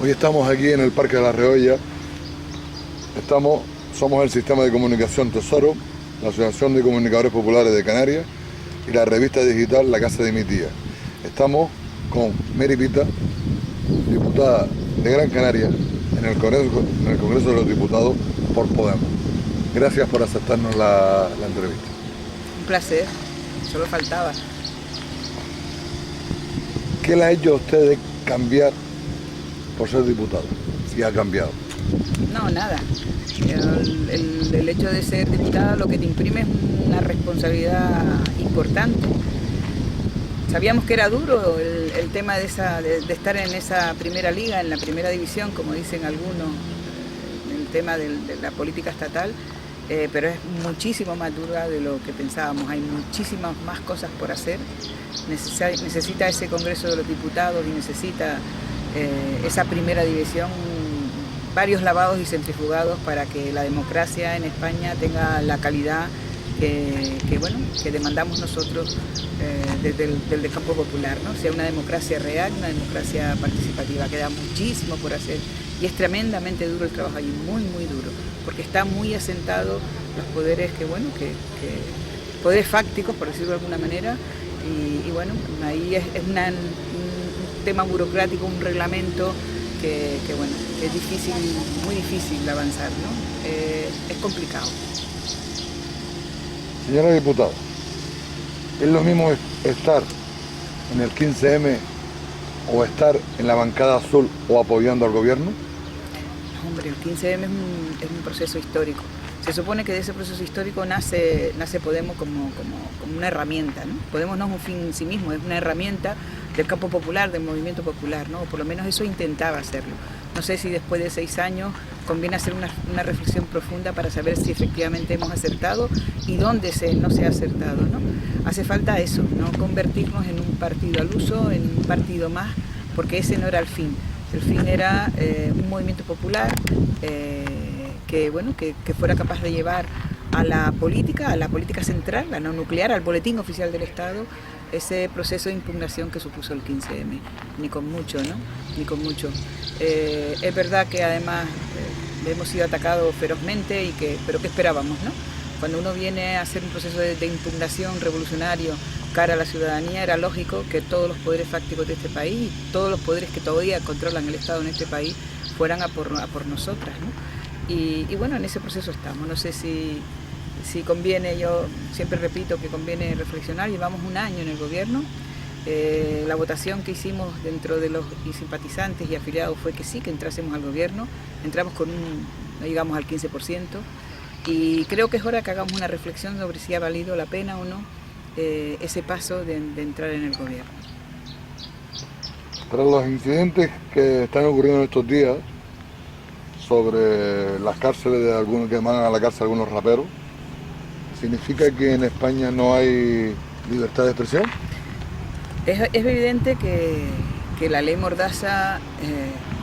Hoy estamos aquí en el Parque de la Reolla. Somos el Sistema de Comunicación Tesoro, la Asociación de Comunicadores Populares de Canarias y la revista digital La Casa de mi Tía. Estamos con Mary Pita, diputada de Gran Canaria en el Congreso de los Diputados por Podemos. Gracias por aceptarnos la entrevista. Un placer, solo faltaba. ¿Qué le ha hecho a ustedes cambiar por ser diputado? Si ha cambiado. No, nada. El hecho de ser diputada lo que te imprime es una responsabilidad importante. Sabíamos que era duro el tema de estar en esa primera liga, en la primera división, como dicen algunos, el tema de la política estatal, pero es muchísimo más dura de lo que pensábamos. Hay muchísimas más cosas por hacer. Necesita ese Congreso de los Diputados y necesita esa primera división, varios lavados y centrifugados para que la democracia en España tenga la calidad que demandamos nosotros desde el campo popular, ¿no? Sea una democracia real, una democracia participativa. Queda muchísimo por hacer y es tremendamente duro el trabajo allí, muy muy duro, porque está muy asentado los poderes poderes fácticos, por decirlo de alguna manera, y bueno, ahí es un tema burocrático, un reglamento que es difícil, muy difícil avanzar, ¿no? Es complicado. Señora diputada, ¿es lo mismo estar en el 15M o estar en la bancada azul o apoyando al gobierno? Hombre, el 15M es un proceso histórico. Se supone que de ese proceso histórico nace Podemos como una herramienta, ¿no? Podemos no es un fin en sí mismo, es una herramienta del campo popular, del movimiento popular, ¿no? Por lo menos eso intentaba hacerlo. No sé si después de 6 años conviene hacer una reflexión profunda para saber si efectivamente hemos acertado y dónde no se ha acertado, ¿no? Hace falta eso, no convertirnos en un partido al uso, en un partido más, porque ese no era el fin. El fin era un movimiento popular que fuera capaz de llevar a la política central, la no nuclear, al boletín oficial del Estado, ese proceso de impugnación que supuso el 15M, ni con mucho, ¿no? Ni con mucho. Es verdad que además hemos sido atacados ferozmente, pero ¿qué esperábamos, no? Cuando uno viene a hacer un proceso de impugnación revolucionario cara a la ciudadanía, era lógico que todos los poderes fácticos de este país, todos los poderes que todavía controlan el Estado en este país, fueran a por nosotras, ¿no? Y bueno, en ese proceso estamos. No sé si conviene, yo siempre repito que conviene reflexionar. Llevamos un año en el gobierno. La votación que hicimos dentro de los simpatizantes y afiliados fue que sí, que entrásemos al gobierno. Entramos no llegamos al 15%. Y creo que es hora que hagamos una reflexión sobre si ha valido la pena o no ese paso de entrar en el gobierno. Tras los incidentes que están ocurriendo en estos días sobre las cárceles de algunos que mandan a la cárcel algunos raperos, ¿significa que en España no hay libertad de expresión? Es evidente que la ley Mordaza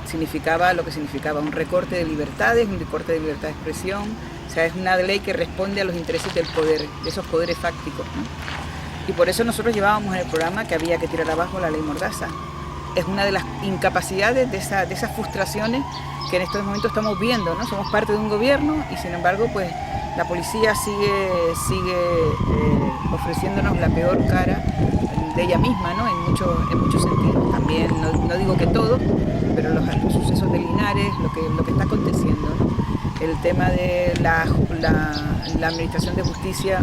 significaba lo que significaba, un recorte de libertades, un recorte de libertad de expresión. O sea, es una ley que responde a los intereses del poder, de esos poderes fácticos, ¿no? Y por eso nosotros llevábamos en el programa que había que tirar abajo la ley Mordaza. Es una de las incapacidades de esas frustraciones que en estos momentos estamos viendo, ¿no? Somos parte de un gobierno y sin embargo, pues la policía sigue ofreciéndonos la peor cara de ella misma, ¿no? En muchos sentidos. También, no digo que todo, pero los sucesos de Linares, lo que está aconteciendo, ¿no? El tema de la Administración de Justicia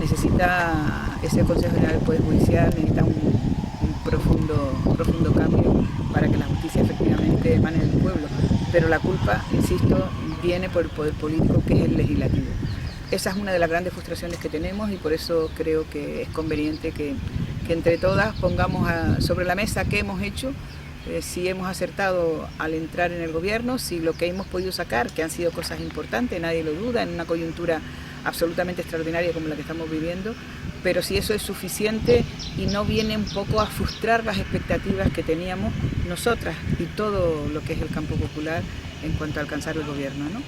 necesita, ese Consejo General del Poder Judicial necesita un profundo cambio para que la justicia efectivamente emane del pueblo. Pero la culpa, insisto, viene por el poder político, que es el legislativo. Esa es una de las grandes frustraciones que tenemos y por eso creo que es conveniente que entre todas pongamos sobre la mesa qué hemos hecho, si hemos acertado al entrar en el gobierno, si lo que hemos podido sacar, que han sido cosas importantes, nadie lo duda, en una coyuntura absolutamente extraordinaria como la que estamos viviendo, pero si eso es suficiente y no viene un poco a frustrar las expectativas que teníamos nosotras y todo lo que es el campo popular en cuanto a alcanzar el gobierno, ¿no?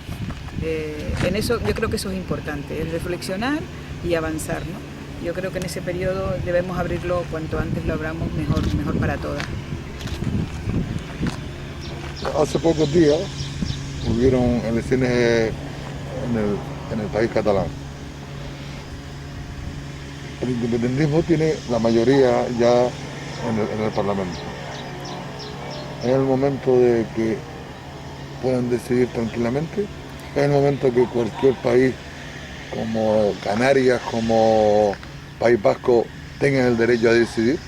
En eso yo creo que eso es importante, es reflexionar y avanzar, ¿no? Yo creo que en ese periodo debemos abrirlo cuanto antes lo abramos, mejor para todas. hace pocos días hubieron elecciones en el país catalán. El independentismo tiene la mayoría ya en el Parlamento. Es el momento de que puedan decidir tranquilamente. Es el momento que cualquier país como Canarias, como País Vasco, tengan el derecho a decidir.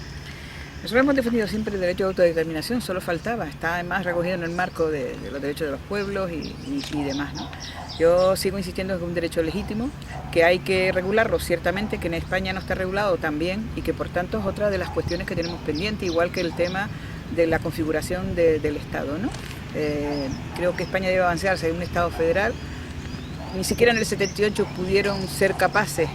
Nosotros hemos defendido siempre el derecho de autodeterminación, solo faltaba, está además recogido en el marco de los derechos de los pueblos y demás, ¿no? Yo sigo insistiendo en que es un derecho legítimo, que hay que regularlo, ciertamente, que en España no está regulado también y que por tanto es otra de las cuestiones que tenemos pendiente, igual que el tema de la configuración del Estado, ¿no? Creo que España debe avanzar hacia un Estado federal. Ni siquiera en el 78 pudieron ser capaces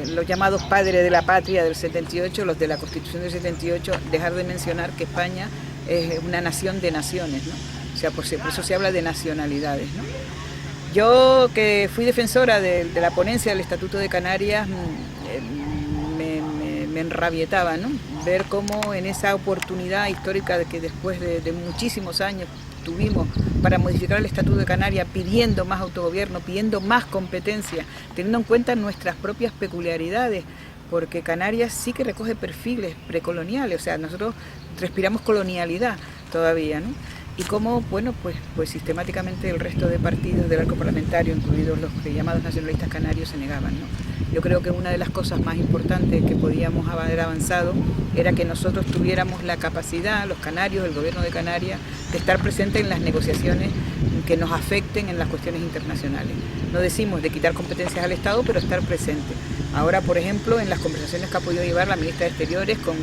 los llamados padres de la patria del 78, los de la Constitución del 78, dejar de mencionar que España es una nación de naciones, ¿no? O sea, por eso se habla de nacionalidades, ¿no? Yo, que fui defensora de la ponencia del Estatuto de Canarias, me enrabietaba, ¿no? Ver cómo en esa oportunidad histórica de que después de muchísimos años tuvimos para modificar el Estatuto de Canarias, pidiendo más autogobierno, pidiendo más competencia, teniendo en cuenta nuestras propias peculiaridades, porque Canarias sí que recoge perfiles precoloniales, o sea, nosotros respiramos colonialidad todavía, ¿no? Y cómo, bueno, pues sistemáticamente el resto de partidos del arco parlamentario, incluidos los llamados nacionalistas canarios, se negaban, ¿no? Yo creo que una de las cosas más importantes que podíamos haber avanzado era que nosotros tuviéramos la capacidad, los canarios, el gobierno de Canarias, de estar presentes en las negociaciones que nos afecten en las cuestiones internacionales. No decimos de quitar competencias al Estado, pero estar presente. Ahora, por ejemplo, en las conversaciones que ha podido llevar la ministra de Exteriores con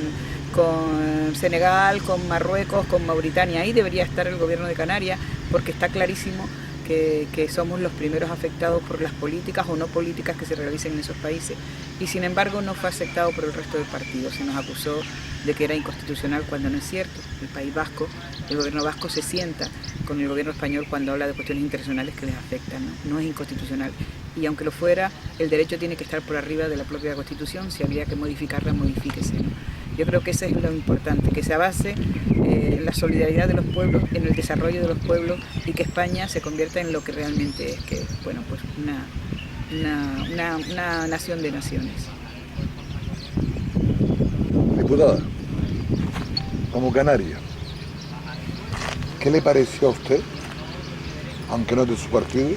Senegal, con Marruecos, con Mauritania, ahí debería estar el gobierno de Canarias, porque está clarísimo que somos los primeros afectados por las políticas o no políticas que se realicen en esos países, y sin embargo no fue aceptado por el resto del partido. Se nos acusó de que era inconstitucional cuando no es cierto. El País Vasco, el gobierno vasco se sienta con el gobierno español cuando habla de cuestiones internacionales que les afectan, ¿no? No es inconstitucional, y aunque lo fuera, el derecho tiene que estar por arriba de la propia Constitución. Si habría que modificarla, modifíquese, ¿no? Yo creo que eso es lo importante, que se base en la solidaridad de los pueblos, en el desarrollo de los pueblos, y que España se convierta en lo que realmente es, que bueno, pues una nación de naciones. Diputada, como canaria, ¿qué le pareció a usted, aunque no es de su partido,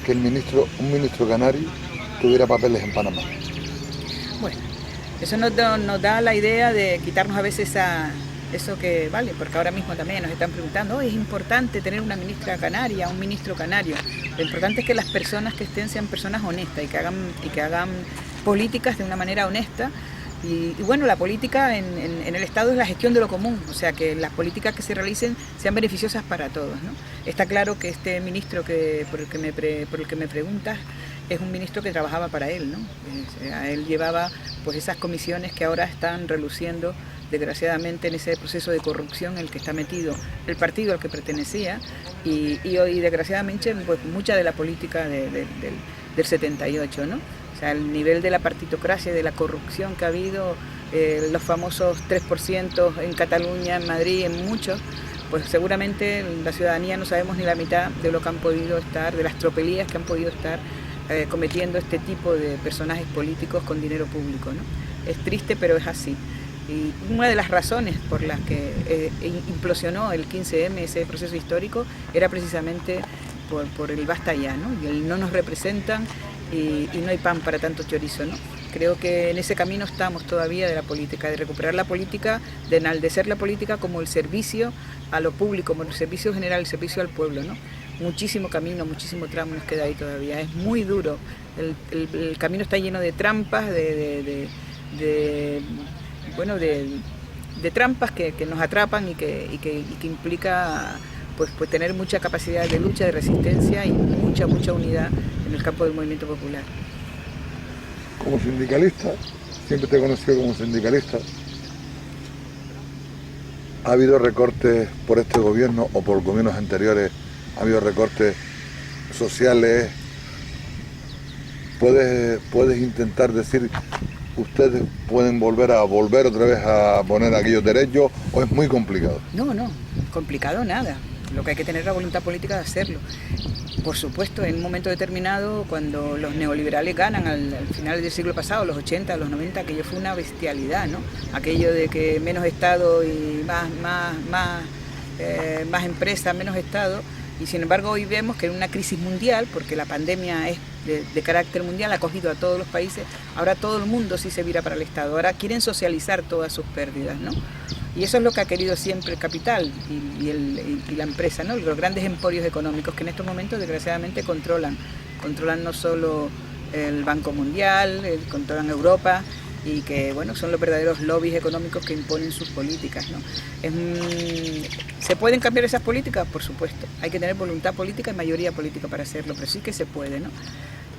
que un ministro canario tuviera papeles en Panamá? Bueno, eso nos da la idea de quitarnos a veces eso que vale, porque ahora mismo también nos están preguntando, es importante tener una ministra canaria, un ministro canario. Lo importante es que las personas que estén sean personas honestas y que hagan políticas de una manera honesta. Y bueno, la política en el Estado es la gestión de lo común, o sea, que las políticas que se realicen sean beneficiosas para todos, ¿no? Está claro que este ministro por el que me preguntas es un ministro que trabajaba para él, ¿no? Él llevaba pues esas comisiones que ahora están reluciendo, desgraciadamente, en ese proceso de corrupción en el que está metido el partido al que pertenecía, y desgraciadamente pues mucha de la política del 78, ¿no? O sea, el nivel de la partitocracia y de la corrupción que ha habido, los famosos 3% en Cataluña, en Madrid, en muchos, pues seguramente la ciudadanía no sabemos ni la mitad de lo que han podido estar, de las tropelías que han podido estar cometiendo este tipo de personajes políticos con dinero público, ¿no? Es triste, pero es así. Y una de las razones por las que implosionó el 15M, ese proceso histórico, era precisamente por el basta ya, ¿no? Y el no nos representan y no hay pan para tanto chorizo, ¿no? Creo que en ese camino estamos todavía de la política, de recuperar la política, de enaltecer la política como el servicio a lo público, como el servicio general, el servicio al pueblo, ¿no? Muchísimo camino, muchísimo tramo nos queda ahí todavía, es muy duro, el camino está lleno de trampas, de trampas que nos atrapan y que implica pues tener mucha capacidad de lucha, de resistencia y mucha unidad en el campo del movimiento popular. Como sindicalista, siempre te he conocido como sindicalista, ¿ha habido recortes por este gobierno o por gobiernos anteriores? ¿Ha habido recortes sociales? ¿Puedes intentar decir ustedes pueden volver otra vez a poner aquellos derechos, o es muy complicado? No, complicado nada. Lo que hay que tener es la voluntad política de hacerlo. Por supuesto, en un momento determinado, cuando los neoliberales ganan al final del siglo pasado, los 80, los 90, aquello fue una bestialidad, ¿no? Aquello de que menos Estado y más empresa, menos Estado. Y sin embargo hoy vemos que en una crisis mundial, porque la pandemia es de carácter mundial, ha cogido a todos los países, ahora todo el mundo sí se vira para el Estado, ahora quieren socializar todas sus pérdidas, ¿no? Y eso es lo que ha querido siempre el capital y la empresa, ¿no? Los grandes emporios económicos que en estos momentos desgraciadamente controlan no solo el Banco Mundial, controlan Europa, y que bueno, son los verdaderos lobbies económicos que imponen sus políticas, ¿no? ¿Se pueden cambiar esas políticas? Por supuesto. Hay que tener voluntad política y mayoría política para hacerlo, pero sí que se puede, ¿no?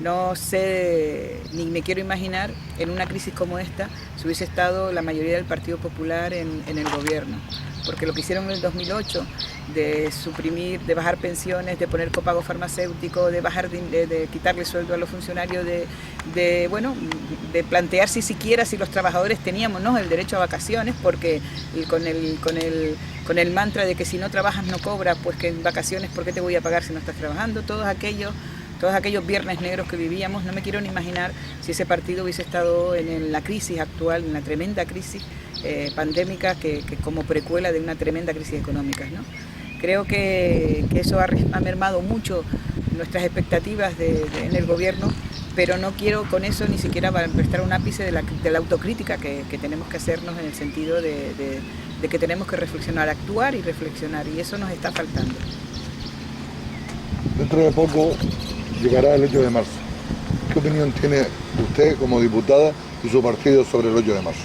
No sé, ni me quiero imaginar en una crisis como esta si hubiese estado la mayoría del Partido Popular en el gobierno, porque lo que hicieron en el 2008 de suprimir, de bajar pensiones, de poner copago farmacéutico, de quitarle sueldo a los funcionarios, de plantear si los trabajadores teníamos, ¿no?, el derecho a vacaciones, porque con el mantra de que si no trabajas no cobras, pues que en vacaciones, ¿por qué te voy a pagar si no estás trabajando? Todos aquellos viernes negros que vivíamos, no me quiero ni imaginar si ese partido hubiese estado en la crisis actual, en la tremenda crisis pandémica que como precuela de una tremenda crisis económica, ¿no? Creo que eso ha mermado mucho nuestras expectativas en el gobierno, pero no quiero con eso ni siquiera prestar un ápice de la autocrítica que tenemos que hacernos, en el sentido de que tenemos que reflexionar, actuar y reflexionar, y eso nos está faltando. Dentro de poco llegará el 8 de marzo. ¿Qué opinión tiene usted como diputada y su partido sobre el 8 de marzo?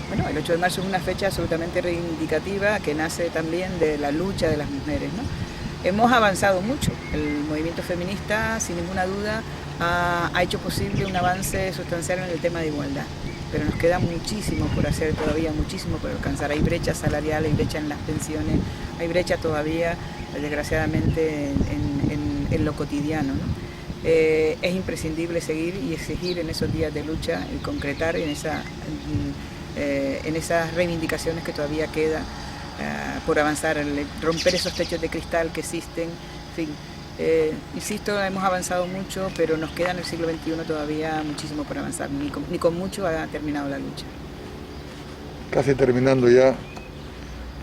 Bueno, el 8 de marzo es una fecha absolutamente reivindicativa que nace también de la lucha de las mujeres, ¿no? Hemos avanzado mucho. El movimiento feminista, sin ninguna duda, ha hecho posible un avance sustancial en el tema de igualdad, pero nos queda muchísimo por hacer todavía, muchísimo por alcanzar. Hay brecha salarial, hay brecha en las pensiones, hay brecha todavía, desgraciadamente, en lo cotidiano, ¿no? Es imprescindible seguir y exigir en esos días de lucha y concretar en esas reivindicaciones que todavía queda por avanzar, romper esos techos de cristal que existen, en fin. Insisto, hemos avanzado mucho, pero nos queda en el siglo XXI todavía muchísimo por avanzar, ni con mucho ha terminado la lucha. Casi terminando ya,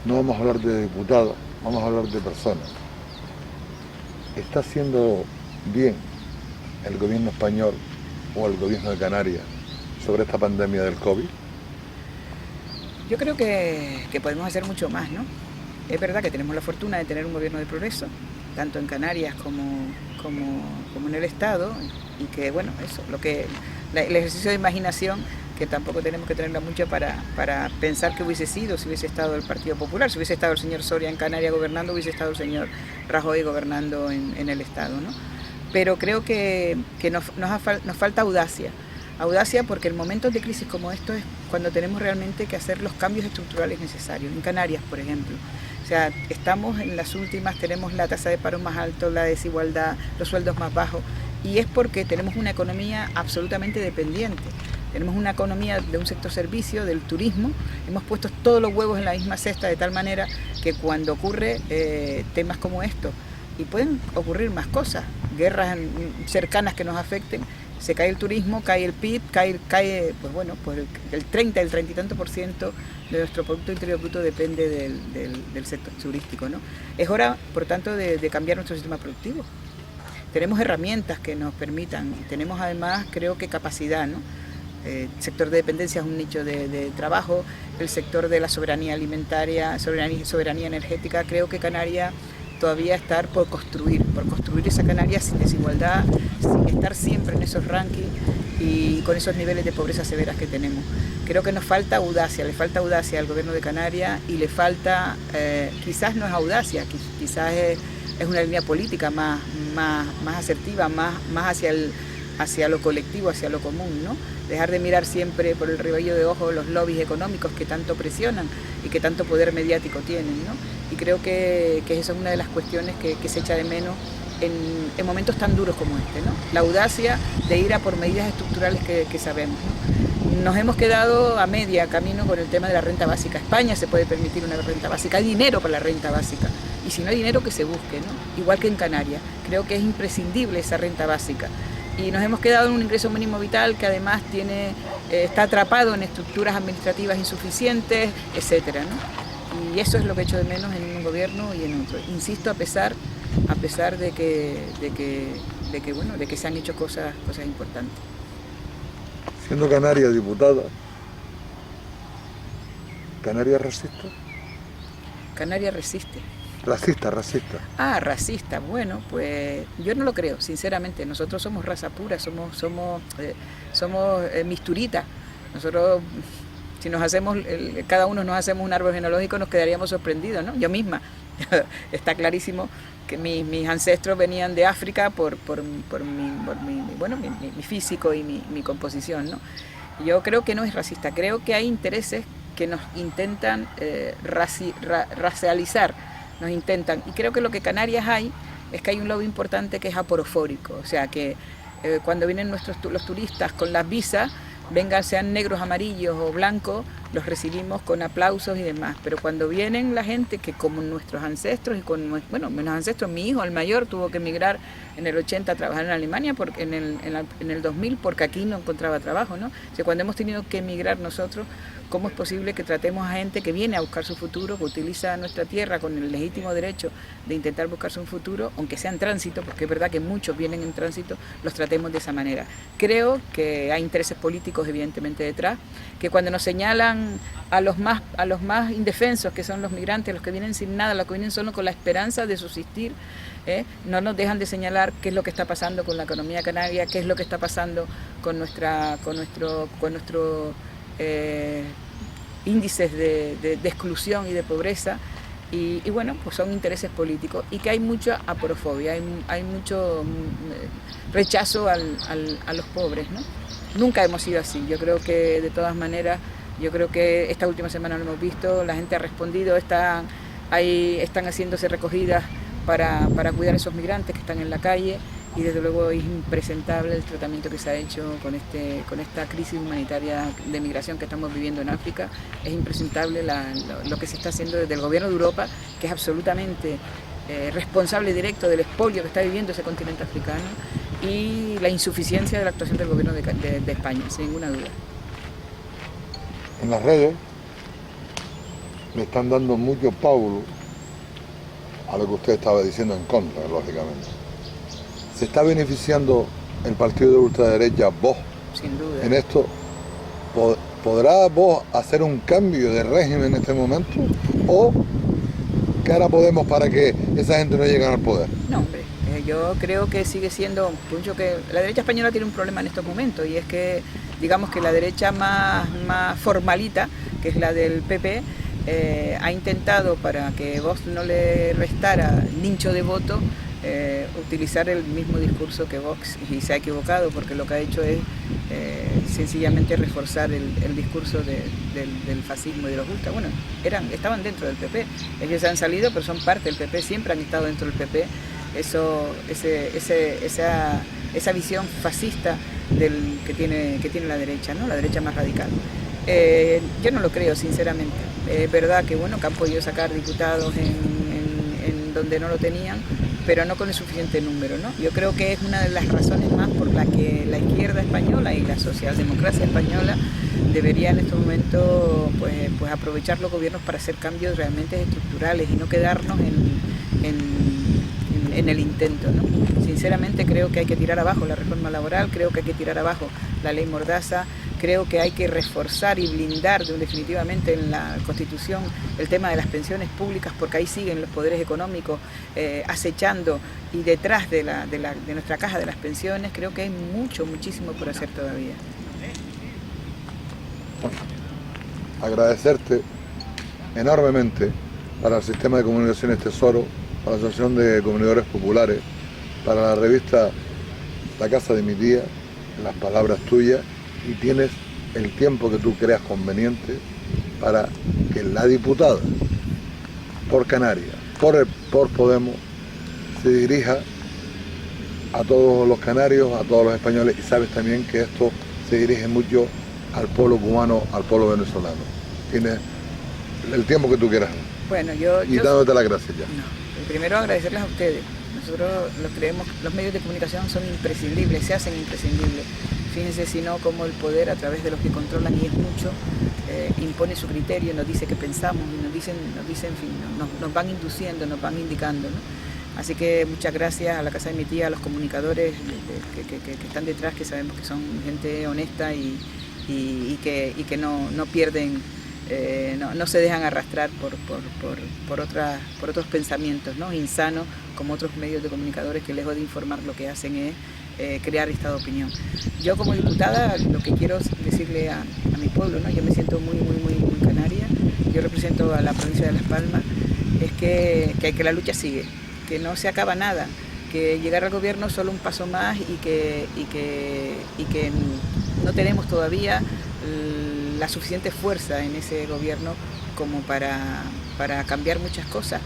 no vamos a hablar de diputados, vamos a hablar de personas. ¿Está haciendo bien el gobierno español o el gobierno de Canarias sobre esta pandemia del COVID? Yo creo que podemos hacer mucho más, ¿no? Es verdad que tenemos la fortuna de tener un gobierno de progreso, tanto en Canarias como en el Estado, y que, bueno, eso, el ejercicio de imaginación, que tampoco tenemos que tenerla mucho para pensar que hubiese sido si hubiese estado el Partido Popular, si hubiese estado el señor Soria en Canarias gobernando, hubiese estado el señor Rajoy gobernando en el Estado, ¿no? Pero creo que nos falta audacia porque en momentos de crisis como esto es cuando tenemos realmente que hacer los cambios estructurales necesarios. En Canarias, por ejemplo, o sea, estamos en las últimas, tenemos la tasa de paro más alta, la desigualdad, los sueldos más bajos, y es porque tenemos una economía absolutamente dependiente. Tenemos una economía de un sector servicio, del turismo, hemos puesto todos los huevos en la misma cesta, de tal manera que cuando ocurre temas como estos, y pueden ocurrir más cosas, guerras cercanas que nos afecten, se cae el turismo, cae el PIB, cae pues el 30, el 30 y tanto por ciento de nuestro Producto Interior Bruto depende del sector turístico, ¿no? Es hora, por tanto, de cambiar nuestro sistema productivo. Tenemos herramientas que nos permitan, tenemos además, creo que capacidad, ¿no? El sector de dependencia es un nicho de trabajo, el sector de la soberanía alimentaria, soberanía energética, creo que Canarias todavía estar por construir esa Canarias sin desigualdad, sin estar siempre en esos rankings y con esos niveles de pobreza severas que tenemos. Creo que nos falta audacia, le falta audacia al gobierno de Canarias y le falta, quizás no es audacia, quizás es una línea política más asertiva, más hacia lo colectivo, hacia lo común, ¿no? Dejar de mirar siempre por el rebollo de ojos los lobbies económicos que tanto presionan y que tanto poder mediático tienen, ¿no? Y creo que esa es una de las cuestiones que se echa de menos en momentos tan duros como este, ¿no? La audacia de ir a por medidas estructurales que sabemos, ¿no? Nos hemos quedado a media camino con el tema de la renta básica. España se puede permitir una renta básica, hay dinero para la renta básica. Y si no hay dinero, que se busque, ¿no? Igual que en Canarias. Creo que es imprescindible esa renta básica. Y nos hemos quedado en un ingreso mínimo vital que además está atrapado en estructuras administrativas insuficientes, etcétera, ¿no? Y eso es lo que echo de menos en un gobierno y en otro. Insisto, a pesar de que se han hecho cosas importantes. Siendo Canarias diputada, ¿Canarias racista? Canarias resiste. Racista. Ah, racista. Bueno, pues yo no lo creo, sinceramente. Nosotros somos raza pura, somos misturitas. Nosotros, si cada uno nos hacemos un árbol genealógico, nos quedaríamos sorprendidos, ¿no? Yo misma. Está clarísimo que mis ancestros venían de África por mi físico y mi composición, ¿no? Yo creo que no es racista, creo que hay intereses que nos intentan racializar, y creo que lo que Canarias es que hay un lobby importante que es aporofórico, o sea que cuando vienen los turistas con las visas, vengan sean negros, amarillos o blancos, los recibimos con aplausos y demás, pero cuando vienen la gente que como nuestros ancestros menos ancestros, mi hijo, el mayor, tuvo que emigrar en el 80 a trabajar en Alemania, porque en el 2000 porque aquí no encontraba trabajo, ¿no? O sea, cuando hemos tenido que emigrar nosotros, ¿cómo es posible que tratemos a gente que viene a buscar su futuro, que utiliza nuestra tierra con el legítimo derecho de intentar buscarse un futuro, aunque sea en tránsito, porque es verdad que muchos vienen en tránsito, los tratemos de esa manera? Creo que hay intereses políticos evidentemente detrás, que cuando nos señalan a los más indefensos, que son los migrantes, los que vienen sin nada, los que vienen solo con la esperanza de subsistir, no nos dejan de señalar qué es lo que está pasando con la economía canaria, qué es lo que está pasando con nuestro índices de exclusión y de pobreza, y bueno, pues son intereses políticos, y que hay mucha aporofobia, hay mucho rechazo a los pobres, ¿no? Nunca hemos sido así. Yo creo que de todas maneras, esta última semana lo hemos visto, la gente ha respondido, están haciéndose recogidas para cuidar a esos migrantes que están en la calle, y desde luego es impresentable el tratamiento que se ha hecho con esta crisis humanitaria de migración que estamos viviendo en África. Es impresentable lo que se está haciendo desde el gobierno de Europa, que es absolutamente responsable directo del expolio que está viviendo ese continente africano, y la insuficiencia de la actuación del gobierno de España, sin ninguna duda. En las redes le están dando mucho pábulo a lo que usted estaba diciendo en contra, lógicamente. ¿Se está beneficiando el partido de ultraderecha, Vox, sin duda, en esto? ¿Podrá Vox hacer un cambio de régimen en este momento? ¿O qué hará Podemos para que esa gente no llegue al poder? No, hombre, yo creo que sigue siendo mucho que la derecha española tiene un problema en estos momentos, y es que, digamos que la derecha más formalita, que es la del PP, ha intentado, para que Vox no le restara nicho de voto, utilizar el mismo discurso que Vox, y se ha equivocado, porque lo que ha hecho es sencillamente reforzar el discurso del fascismo y de los ultras. Bueno, estaban dentro del PP, ellos han salido, pero son parte del PP, siempre han estado dentro del PP. Esa visión fascista que tiene la derecha, ¿no? La derecha más radical. Yo no lo creo, sinceramente. Es verdad que han podido sacar diputados en donde no lo tenían, pero no con el suficiente número, ¿no? Yo creo que es una de las razones más por la que la izquierda española y la socialdemocracia española debería en estos momentos pues aprovechar los gobiernos para hacer cambios realmente estructurales y no quedarnos en el intento, ¿no? Sinceramente creo que hay que tirar abajo la reforma laboral, creo que hay que tirar abajo la ley Mordaza, creo que hay que reforzar y blindar definitivamente en la Constitución el tema de las pensiones públicas, porque ahí siguen los poderes económicos acechando, y detrás de nuestra caja de las pensiones creo que hay muchísimo por hacer todavía. Agradecerte enormemente para el Sistema de Comunicaciones Tesoro, para la Asociación de Comunicadores Populares, para la revista La Casa de mi Tía, las palabras tuyas, y tienes el tiempo que tú creas conveniente para que la diputada por Canarias, por Podemos, se dirija a todos los canarios, a todos los españoles, y sabes también que esto se dirige mucho al pueblo cubano, al pueblo venezolano. Tienes el tiempo que tú quieras. Bueno, Y dándote las gracias ya. No, primero agradecerles a ustedes. Nosotros los creemos, los medios de comunicación son imprescindibles, se hacen imprescindibles. Fíjense si no cómo el poder a través de los que controlan, y es mucho, impone su criterio, nos dice qué pensamos y nos dicen en fin, nos van induciendo, nos van indicando, ¿no? Así que muchas gracias a la casa de mi tía, a los comunicadores que están detrás, que sabemos que son gente honesta y que no pierden, no se dejan arrastrar por otros pensamientos, ¿no? Insanos, como otros medios de comunicadores que lejos de informar lo que hacen es crear esta opinión. Yo como diputada lo que quiero decirle a mi pueblo, ¿no? Yo me siento muy canaria, yo represento a la provincia de Las Palmas, es que la lucha sigue, que no se acaba nada, que llegar al gobierno es solo un paso más y que no tenemos todavía la suficiente fuerza en ese gobierno como para cambiar muchas cosas,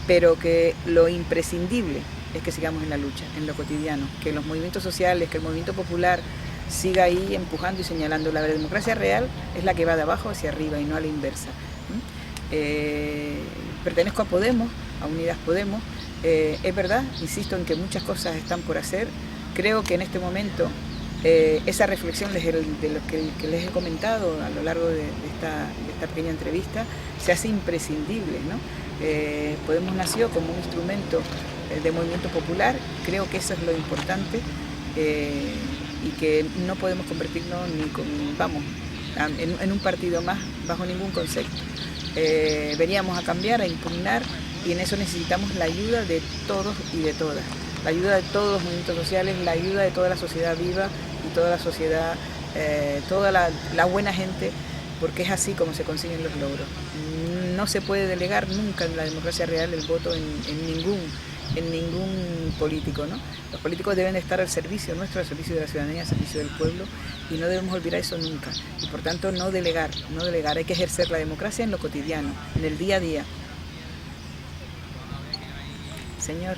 pero que lo imprescindible es que sigamos en la lucha, en lo cotidiano, que los movimientos sociales, que el movimiento popular siga ahí empujando y señalando. La democracia real es la que va de abajo hacia arriba y no a la inversa. Pertenezco a Podemos, a Unidas Podemos. Es verdad, insisto en que muchas cosas están por hacer. Creo que en este momento esa reflexión de lo que les he comentado a lo largo de esta pequeña entrevista se hace imprescindible, ¿no? Podemos nació como un instrumento de movimiento popular, creo que eso es lo importante, y que no podemos convertirnos en un partido más bajo ningún concepto. Veníamos a cambiar, a impugnar, y en eso necesitamos la ayuda de todos y de todas, la ayuda de todos los movimientos sociales, la ayuda de toda la sociedad viva y toda la sociedad, toda la buena gente, porque es así como se consiguen los logros. No se puede delegar nunca en la democracia real el voto en ningún político, ¿no? Los políticos deben estar al servicio nuestro, al servicio de la ciudadanía, al servicio del pueblo, y no debemos olvidar eso nunca. Y por tanto no delegar, hay que ejercer la democracia en lo cotidiano, en el día a día. Señor.